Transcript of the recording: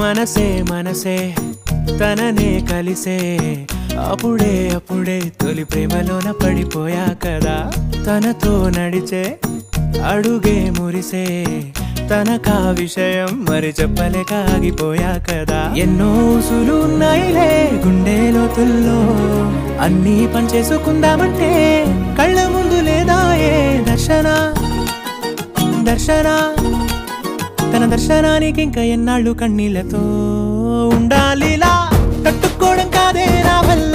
మనసే మనసే తననే కలిసే అప్పుడే అప్పుడే తొలి ప్రేమలోన పడిపోయా కదా తనతో నడిచే అడుగే మురిసే తనకా విషయం మరి చెప్పలేక ఆగిపోయా కదా ఎన్నో ఊసులు ఉన్నాయిలే గుండె లోతుల్లో అన్నీ పనిచేసుకుందామంటే కళ్ళ ముందు లేదా ఏ దర్శన దర్శన తన దర్శనానికి ఇంకా ఎన్నాళ్ళు కన్నీళ్లతో ఉండాలిలా తట్టుకోవడం కాదే నా వల్ల